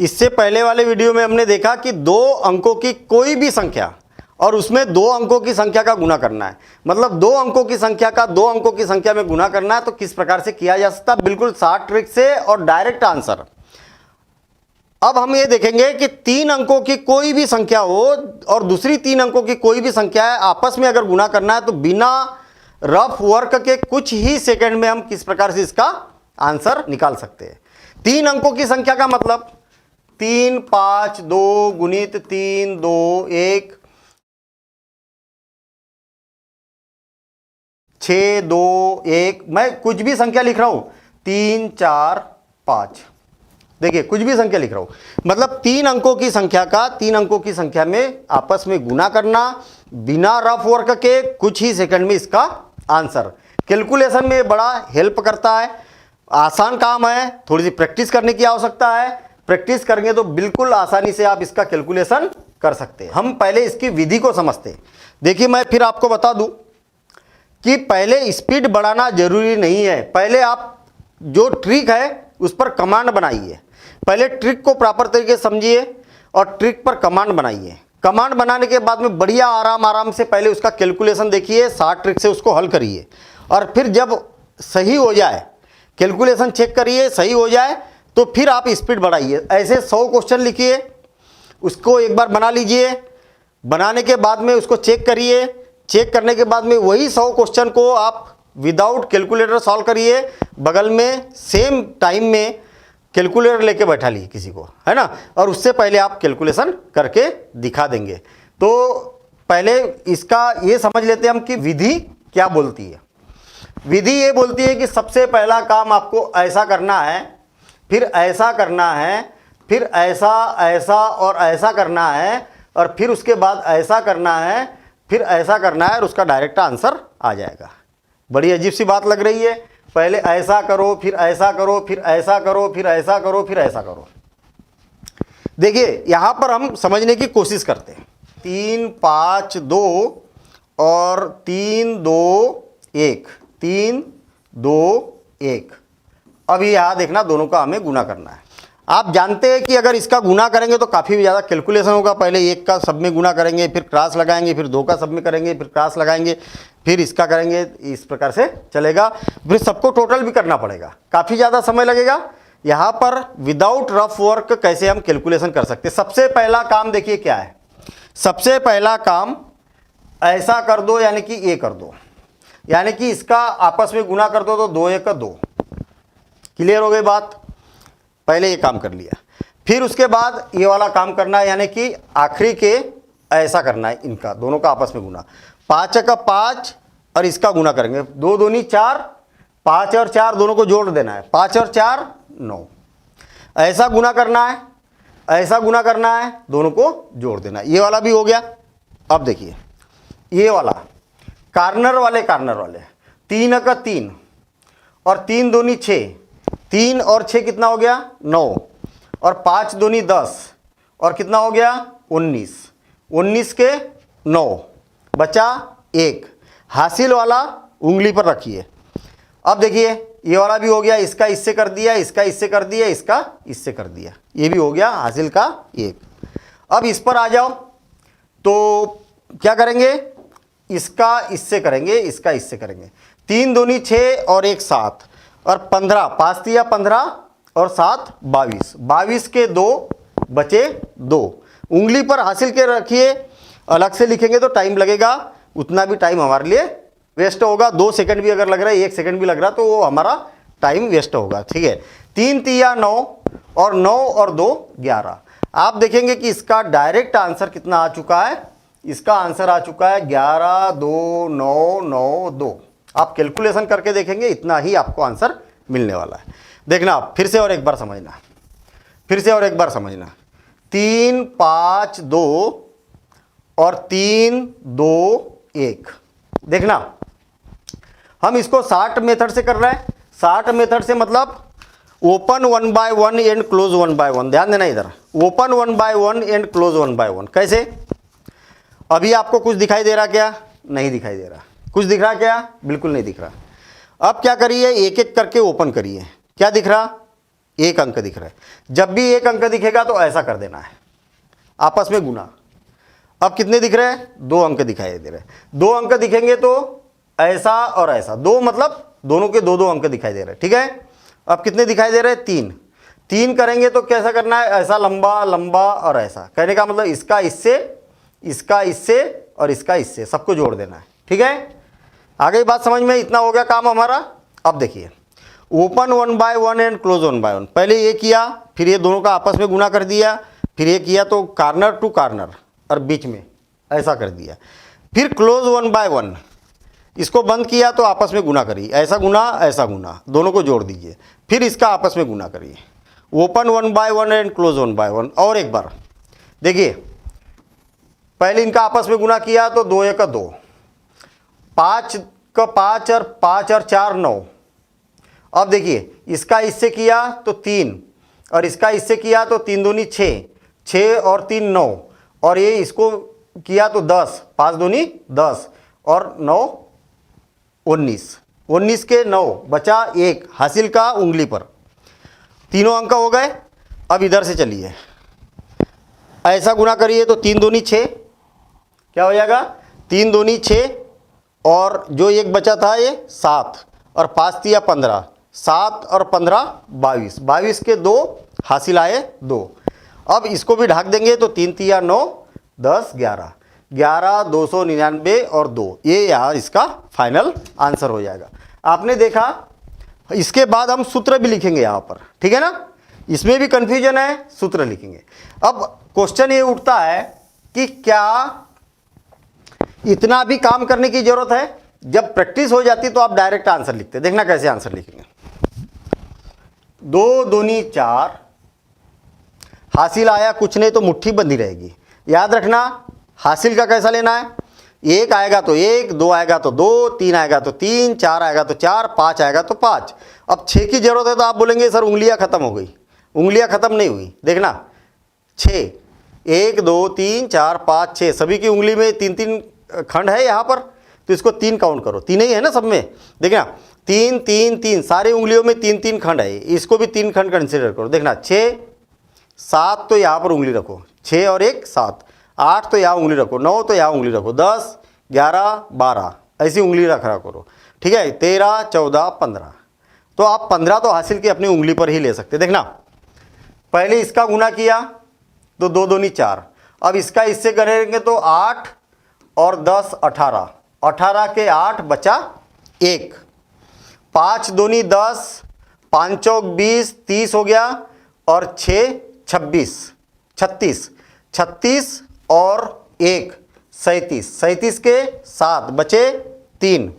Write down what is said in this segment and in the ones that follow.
इससे पहले वाले वीडियो में हमने देखा कि 2 अंकों की कोई भी संख्या और उसमें 2 अंकों की संख्या का गुना करना है, मतलब 2 अंकों की संख्या का 2 अंकों की संख्या में गुना करना है, तो किस प्रकार से किया जा सकता है, बिल्कुल शॉर्ट ट्रिक से और डायरेक्ट आंसर। अब हम ये देखेंगे कि 3 अंकों की कोई भी संख्या हो और दूसरी 3 अंकों की कोई भी संख्या है, आपस में अगर गुना करना है तो बिना रफ वर्क के कुछ ही सेकंड में हम किस प्रकार से इसका आंसर निकाल सकते हैं। 3 अंकों की संख्या का मतलब 3 5 2 गुणित 3 2 1 6 2 1, मैं कुछ भी संख्या लिख रहा हूं, 3 4 5, देखिए कुछ भी संख्या लिख रहा हूं, मतलब 3 अंकों की संख्या का 3 अंकों की संख्या में आपस में गुना करना बिना रफ वर्क के कुछ ही सेकंड में इसका आंसर। कैलकुलेशन में बड़ा हेल्प करता है, आसान काम है, थोड़ी सी प्रैक्टिस करने की आवश्यकता है। प्रैक्टिस करेंगे तो बिल्कुल आसानी से आप इसका कैलकुलेशन कर सकते हैं। हम पहले इसकी विधि को समझते हैं। देखिए मैं फिर आपको बता दूं कि पहले स्पीड बढ़ाना जरूरी नहीं है, पहले आप जो ट्रिक है उस पर कमांड बनाइए। पहले ट्रिक को प्रॉपर तरीके से समझिए और ट्रिक पर कमांड बनाइए। कमांड बनाने के बाद में बढ़िया आराम से पहले उसका कैलकुलेशन देखिए, शॉर्ट ट्रिक से उसको हल करिए और फिर जब सही हो जाए कैलकुलेशन चेक करिए, सही हो जाए तो फिर आप स्पीड बढ़ाइए। ऐसे 100 क्वेश्चन लिखिए, उसको एक बार बना लीजिए, बनाने के बाद में उसको चेक करिए, चेक करने के बाद में वही 100 क्वेश्चन को आप विदाउट कैलकुलेटर सॉल्व करिए, बगल में सेम टाइम में कैलकुलेटर लेके बैठा लिए किसी को, है ना, और उससे पहले आप कैलकुलेशन करके दिखा देंगे। तो पहले इसका ये समझ लेते हैं हम कि विधि क्या बोलती है। विधि ये बोलती है कि सबसे पहला काम आपको ऐसा करना है, फिर ऐसा करना है, फिर ऐसा ऐसा और ऐसा करना है, और फिर उसके बाद ऐसा करना है, फिर ऐसा करना है, और उसका डायरेक्ट आंसर आ जाएगा। बड़ी अजीब सी बात लग रही है, पहले ऐसा करो, फिर ऐसा करो, फिर ऐसा करो, फिर ऐसा करो, फिर ऐसा करो। देखिए यहां पर हम समझने की कोशिश करते हैं। 3 5 2 और 3 2 1, 3 2 1। अब यहां देखना दोनों का हमें गुना करना है। आप जानते हैं कि अगर इसका गुना करेंगे तो काफ़ी ज़्यादा कैलकुलेशन होगा। पहले 1 का सब में गुना करेंगे, फिर क्रॉस लगाएंगे, फिर 2 का सब में करेंगे, फिर क्रॉस लगाएंगे, फिर इसका करेंगे, इस प्रकार से चलेगा। फिर सबको टोटल भी करना पड़ेगा, काफ़ी ज़्यादा समय लगेगा। यहाँ पर विदाउट रफ वर्क कैसे हम कैलकुलेशन कर सकते हैं। सबसे पहला काम देखिए क्या है। सबसे पहला काम ऐसा कर दो, यानी कि ये कर दो, यानी कि इसका आपस में गुना कर दो तो 2 1 2। क्लियर हो गई बात। पहले ये काम कर लिया, फिर उसके बाद ये वाला काम करना है, यानी कि आखिरी के ऐसा करना है, इनका दोनों का आपस में गुना। 5 का 5 और इसका गुना करेंगे, 2 दूनी 4, 5 और 4 दोनों को जोड़ देना है, 5 और 4 9। ऐसा गुना करना है, ऐसा गुना करना है, दोनों को जोड़ देना है। ये वाला भी हो गया। अब देखिए ये वाला कार्नर वाले 3 का 3 और 3 दूनी 6, 3 और 6 कितना हो गया 9, और 5 दूनी 10 और कितना हो गया 19, 19 के 9 बचा 1। हासिल वाला उंगली पर रखिए। अब देखिए ये वाला भी हो गया, इसका इससे कर दिया, इसका इससे कर दिया, इसका इससे कर दिया, ये भी हो गया हासिल का 1। अब इस पर आ जाओ तो क्या करेंगे, इसका इससे करेंगे, इसका इससे करेंगे। 3 दूनी 6 और 1 7 और 15, 5 दिया 15 और 7 22, 22 के 2 बचे 2। उंगली पर हासिल के रखिए, अलग से लिखेंगे तो टाइम लगेगा, उतना भी टाइम हमारे लिए वेस्ट होगा। 2 सेकंड भी अगर लग रहा है, 1 सेकंड भी लग रहा है तो वो हमारा टाइम वेस्ट होगा। ठीक है, 3 तिया 9 और 9 और 2 11। आप देखेंगे कि इसका डायरेक्ट आंसर कितना आ चुका है, इसका आंसर आ चुका है 11 2 9 9 2। आप कैलकुलेशन करके देखेंगे इतना ही आपको आंसर मिलने वाला है। देखना आप फिर से और एक बार समझना, फिर से और एक बार समझना। 3 5 2 और 3 2 1। देखना हम इसको शार्ट मेथड से कर रहे हैं। शार्ट मेथड से मतलब open 1 by 1 and close 1 by 1। ध्यान देना इधर, open 1 by 1 and close 1 by 1। कैसे? अभी आपको कुछ दिखाई दे रहा क्या? नहीं दिखाई दे रहा। कुछ दिख रहा क्या? बिल्कुल नहीं दिख रहा। अब क्या करिए, एक एक करके ओपन करिए। क्या दिख रहा? एक अंक दिख रहा है। जब भी एक अंक दिखेगा तो ऐसा कर देना है, आपस में गुना। अब कितने दिख रहे हैं? 2 अंक दिखाई दे रहे हैं। 2 अंक दिखेंगे तो ऐसा और ऐसा, 2 मतलब दोनों के 2-2 अंक दिखाई दे रहे हैं, ठीक है। अब कितने दिखाई दे रहे हैं? 3। 3 करेंगे तो कैसा करना है? ऐसा लंबा लंबा और ऐसा। कहने का मतलब इसका इससे, इसका इससे और इसका इससे, सबको जोड़ देना है, ठीक है। आगे बात समझ में? इतना हो गया काम हमारा। अब देखिए, open 1 by 1 and close 1 by 1। पहले ये किया, फिर ये दोनों का आपस में गुना कर दिया, फिर ये किया तो कार्नर टू कार्नर और बीच में ऐसा कर दिया। फिर क्लोज 1 बाय 1, इसको बंद किया तो आपस में गुना करिए, ऐसा गुना, दोनों को जोड़ दीजिए, फिर इसका आपस में गुना करिए। Open 1 by 1 and close 1 by 1। और एक बार देखिए, पहले इनका आपस में गुना किया तो 2 1 2, 5 का 5 और 5 और 4 9। अब देखिए, इसका इससे किया तो 3 और इसका इससे किया तो 3 दूनी 6, 6 और 3 9, और ये इसको किया तो 10, 5 दूनी 10 और 9 19, 19 के 9 बचा 1, हासिल का उंगली पर। तीनों अंक हो गए। अब इधर से चलिए, ऐसा गुना करिए तो 3 दूनी 6, क्या हो जाएगा? 3 दूनी 6 और जो एक बचा था ये 7 और 5 तिया 15, 7 और 15 22, 22 के 2 हासिल आए 2। अब इसको भी ढाक देंगे तो 3 तिया 9, 10 11, 11 299 और 2, ये यहाँ इसका फाइनल आंसर हो जाएगा। आपने देखा। इसके बाद हम सूत्र भी लिखेंगे यहाँ पर, ठीक है ना। इसमें भी कंफ्यूजन है, सूत्र लिखेंगे। अब क्वेश्चन ये उठता है कि क्या इतना भी काम करने की जरूरत है? जब प्रैक्टिस हो जाती तो आप डायरेक्ट आंसर लिखते। देखना कैसे आंसर लिखेंगे। 2 दूनी 4, हासिल आया कुछ नहीं तो मुट्ठी बंधी रहेगी। याद रखना, हासिल का कैसा लेना है? 1 आएगा तो 1, 2 आएगा तो 2, 3 आएगा तो 3, 4 आएगा तो 4, 5 आएगा तो 5। अब 6 की जरूरत है तो आप बोलेंगे सर उंगलियां खत्म हो गई। उंगलियां खत्म नहीं हुई, देखना 6, 1 2 3 4 5 6, सभी की उंगली में 3-3 खंड है यहाँ पर, तो इसको 3 काउंट करो। 3 ही है ना सब में, देखना 3 3 3, सारी उंगलियों में 3-3 खंड है, इसको भी 3 खंड कंसिडर करो। देखना 6 7 तो यहाँ पर उंगली रखो, 6 और 1 7, 8 तो यहाँ उंगली रखो, 9 तो यहाँ उंगली रखो, 10 11 12 ऐसी उंगली रखा करो, ठीक है। 13 14 15, तो आप 15 तो हासिल की अपनी उंगली पर ही ले सकते। देखना, पहले इसका गुना किया तो 2 दूनी 4, अब इसका इससे करेंगे तो 8 और 10 18, 18 के 8 बचा 1, 5 दूनी 10, 5 चौक 20 30 हो गया, और 6 26 36, 36 और 1 37, 37 के 7 बचे 3,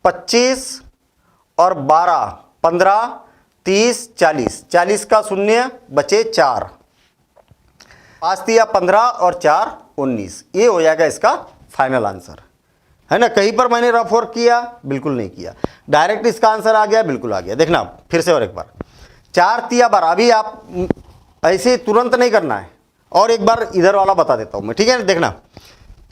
25 और 12 15 30 40, 40 का 0 बचे 4, 5 तिया 15 और 4 19। ये हो जाएगा इसका फाइनल आंसर, है ना। कहीं पर मैंने रफ वर्क किया? बिल्कुल नहीं किया, डायरेक्ट इसका आंसर आ गया, बिल्कुल आ गया। देखना फिर से और एक बार, 4 तिया 12, अभी आप ऐसे तुरंत नहीं करना है, और एक बार इधर वाला बता देता हूं मैं, ठीक है। देखना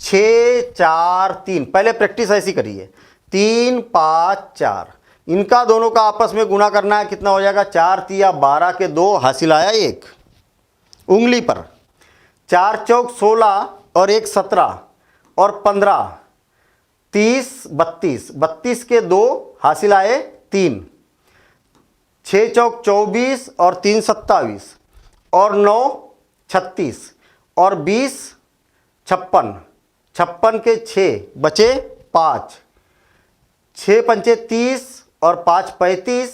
6 4 3, पहले प्रैक्टिस ऐसी करिए, 3 5 4, इनका दोनों का आपस में गुना करना है। कितना हो जाएगा? 4 तिया 12 के 2 हासिल आया 1 उंगली पर, 4 चौक 16 और 1 17 और 15 30 32, 32 के 2 हासिल आए 3, 6 चौक 24 और 3 27 और 9 36 और 20 56, 56 के 6 बचे 5, 6 पंचे 30 और 5 35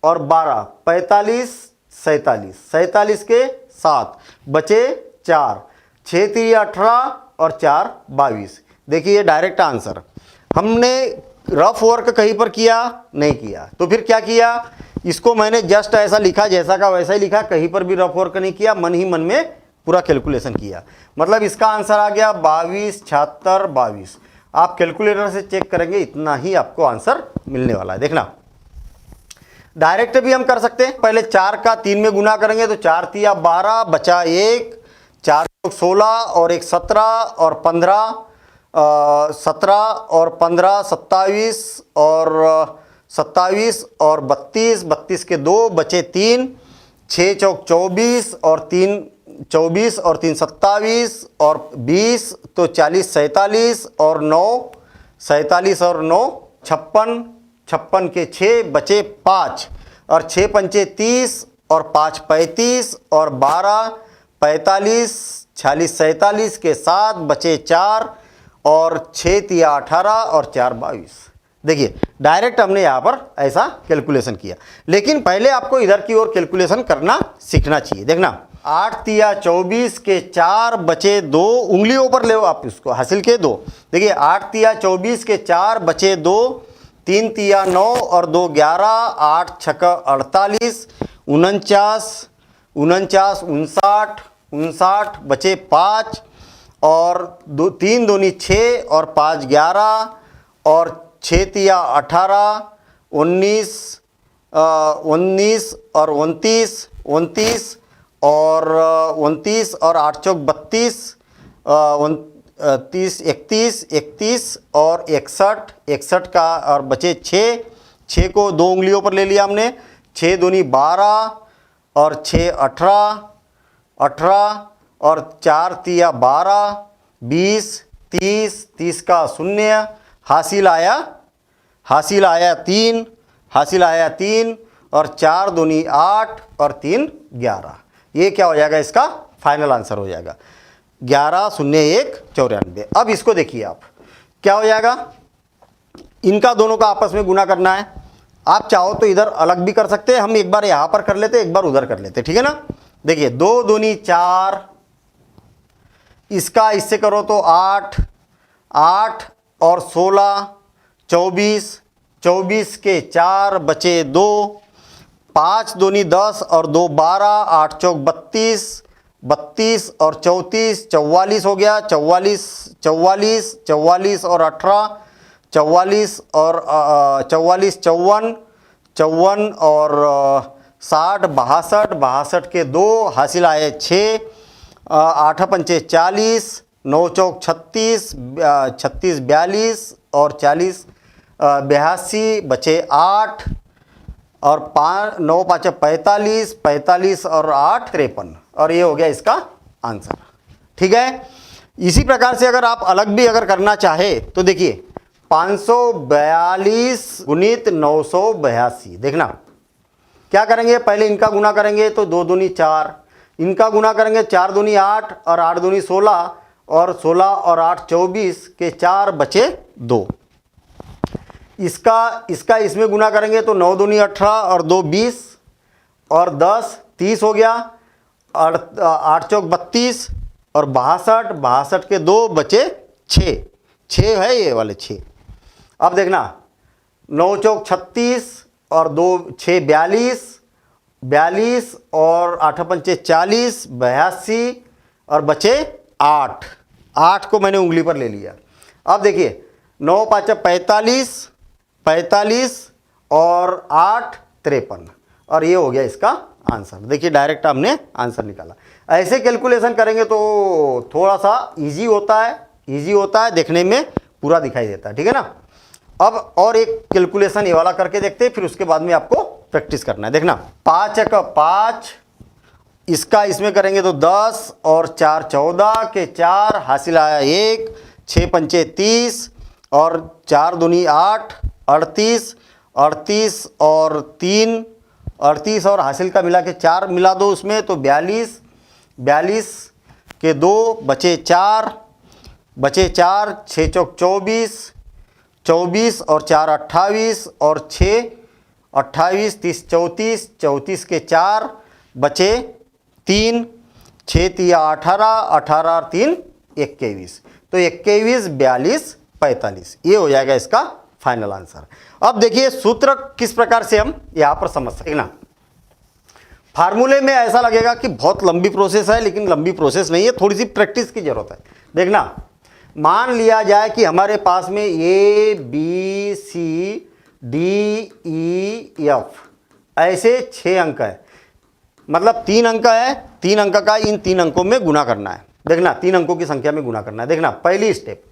और 12 45 47, 47 के 7 बचे 4, 6 3 18 और 4 22। देखिए ये डायरेक्ट आंसर। हमने रफ वर्क कहीं पर किया नहीं किया, तो फिर क्या किया? इसको मैंने जस्ट ऐसा लिखा, जैसा का वैसा ही लिखा, कहीं पर भी रफ वर्क नहीं किया, मन ही मन में पूरा कैलकुलेशन किया। मतलब इसका आंसर आ गया 22 76 22। आप कैलकुलेटर से चेक करेंगे, इतना ही आपको आंसर मिलने वाला है। देखना डायरेक्ट भी हम कर सकते हैं, पहले 4 का 3 में गुना करेंगे तो 4 तिया 12 बचा 1, 4 16 और 1 17 और 15 17 और 15 27 और 27 और 32, 32 के 2 बचे 3, 6 चौक 24 और 3 24 और 3 27 और 20 तो 40 47 और 9 47 और 9 56 56 के 6 बचे 5 और 6 पंचे 30 और 5 35 और 12 45 46 47 के 7 बचे 4 और 6 तिया 18 और 4 22। देखिए डायरेक्ट हमने यहाँ पर ऐसा कैलकुलेशन किया, लेकिन पहले आपको इधर की ओर कैलकुलेशन करना सीखना चाहिए। देखना 8 तिया 24 के 4 बचे 2, उंगलियों पर ले आप इसको हासिल के 2। देखिए 8 तिया 24 के 4 बचे 2, 3 तिया 9 और 2 11, 8 छक्का 48, 49 49 59 59 बचे 5 और 3 दूनी 6 और 5 11 और 6 तिया 18 19 19 और 29 29 और 29 और 8 चौक 32 30 31 31 और 61 61 का और बचे 6 6 को 2 उंगलियों पर ले लिया हमने, 6 दूनी 12 और 6 18 18 और 4 तिया 12 20 30 30 का 0 हासिल आया 3 हासिल आया 3 और 4 दूनी 8 और 3 11। ये क्या हो जाएगा, इसका फाइनल आंसर हो जाएगा 11 0 1 94। अब इसको देखिए आप क्या हो जाएगा, इनका दोनों का आपस में गुना करना है। आप चाहो तो इधर अलग भी कर सकते हैं, हम एक बार यहाँ पर कर लेते एक बार उधर कर लेते, ठीक है ना। देखिए 2 दूनी 4, इसका इससे करो तो 8 8 और 16 24 24 के 4 बचे 2, 5 दूनी 10 और 2 12, 8 चौक 32 32 और 34 44 हो गया, 44 44 44 और 18 44 और 44 54 54 और 60 62 62 के 2 हासिल आए 6 8 पंचे 40 9 चौक 36 36 42 और 40 82 बचे 8 और 5 9 5 45 45 और 8 53 और ये हो गया इसका आंसर, ठीक है। इसी प्रकार से अगर आप अलग भी अगर करना चाहे तो देखिए 542 गुणित 982। देखना क्या करेंगे, पहले इनका गुना करेंगे तो 2 दूनी 4, इनका गुना करेंगे 4 दूनी 8 और 8 दूनी 16 और 16 और 8 24 के 4 बचे 2। इसका इसमें गुना करेंगे तो 9 दूनी 18 और 2 20 और 10 30 हो गया, और 8 चौक 32 और 62 62 के 2 बचे 6 6 है ये वाले 6। अब देखना 9 चौक 36 और 2 6 42 42 और 8 पंचे 40 82 और बचे 8 8 को मैंने उंगली पर ले लिया। अब देखिए 9 5 45 45 और 8 53 और ये हो गया इसका आंसर। देखिए डायरेक्ट हमने आंसर निकाला। ऐसे कैलकुलेशन करेंगे तो थोड़ा सा इजी होता है, देखने में पूरा दिखाई देता है, ठीक है ना। अब और एक कैलकुलेशन ये वाला करके देखते हैं, फिर उसके बाद में आपको प्रैक्टिस करना है। देखना 5 का 5, इसका इसमें करेंगे तो 10 और 4 14 के 4 हासिल आया 1, 6 पंचे 30 और 4 दूनी 8 38 38 और 3 38 और हासिल का मिला के 4 मिला दो उसमें तो 42 42 के 2 बचे 4 6 चौक 24 24 और 4 28 और 6 28 30 34 34 के 4 बचे 3 6 तिया 18 18 और 3 21 तो 21 42 45 ये हो जाएगा इसका फाइनल आंसर। अब देखिए सूत्र किस प्रकार से हम यहां पर समझ सकते हैं ना। फार्मूले में ऐसा लगेगा कि बहुत लंबी प्रोसेस है, लेकिन लंबी प्रोसेस नहीं है, थोड़ी सी प्रैक्टिस की जरूरत है। देखना मान लिया जाए कि हमारे पास में A B C D E F ऐसे 6 अंक है, मतलब 3 अंक है, 3 अंक का इन 3 अंकों में गुना करना है। देखना 3 अंकों की संख्या में गुना करना है। देखना पहली स्टेप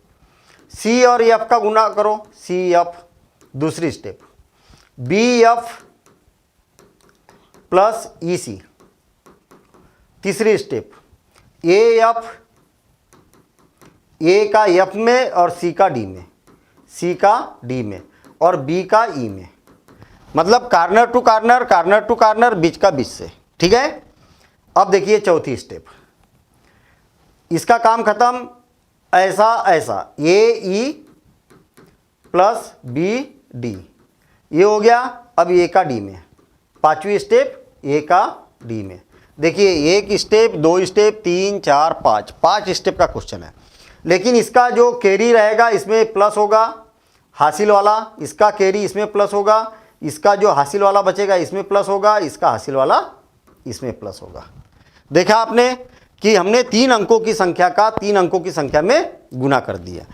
C और F का गुना करो, CF। दूसरी स्टेप BF प्लस EC, तीसरी स्टेप, ए का एफ में और सी का डी में, सी का डी में और बी का ई में, मतलब corner to corner, corner to corner, बीच का बीच से। ठीक है। अब देखिए चौथी स्टेप, इसका काम खत्म, ऐसा ऐसा, ए ई प्लस बी डी, ये हो गया। अब ए का डी में, पांचवी स्टेप ए का डी में। देखिए एक स्टेप, दो स्टेप, 3 4 5, 5 स्टेप का क्वेश्चन है, लेकिन इसका जो कैरी रहेगा इसमें प्लस होगा हासिल वाला, इसका कैरी इसमें प्लस होगा, इसका जो हासिल वाला बचेगा इसमें प्लस होगा, इसका हासिल वाला इसमें प्लस होगा। देखा आपने कि हमने 3 अंकों की संख्या का 3 अंकों की संख्या में गुना कर दिया।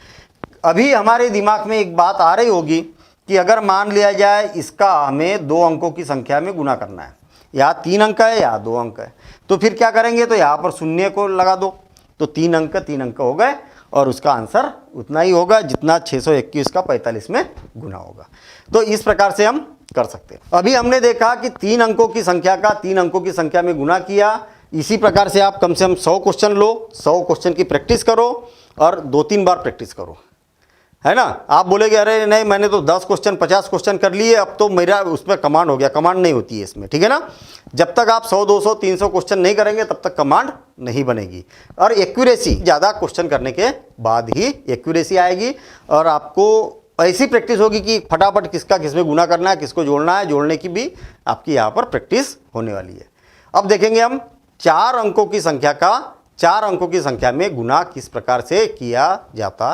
अभी हमारे दिमाग में एक बात आ रही होगी कि अगर मान लिया जाए इसका हमें 2 अंकों की संख्या में गुना करना है, या 3 अंक है या 2 अंक है, तो फिर क्या करेंगे, तो यहाँ पर शून्य को लगा दो, तो 3 अंक हो गए और उसका आंसर उतना ही होगा जितना 621 का 45 में गुना होगा। तो इस प्रकार से हम कर सकते हैं। अभी हमने देखा कि 3 अंकों की संख्या का 3 अंकों की संख्या में गुना किया। इसी प्रकार से आप कम से कम 100 क्वेश्चन लो, 100 क्वेश्चन की प्रैक्टिस करो और 2-3 बार प्रैक्टिस करो, है ना। आप बोलेगे अरे नहीं मैंने तो 10 क्वेश्चन 50 क्वेश्चन कर लिए, अब तो मेरा उस पर कमांड हो गया। कमांड नहीं होती है इसमें, ठीक है ना। जब तक आप 100 200 300 क्वेश्चन नहीं करेंगे तब तक कमांड नहीं बनेगी। और एक्यूरेसी, ज़्यादा क्वेश्चन करने के बाद ही एक्यूरेसी आएगी और आपको ऐसी प्रैक्टिस होगी कि फटाफट किसका किसमें गुना करना है, किसको जोड़ना है, जोड़ने की भी आपकी यहाँ पर प्रैक्टिस होने वाली है। अब देखेंगे हम 4 अंकों की संख्या का 4 अंकों की संख्या में गुना किस प्रकार से किया जाता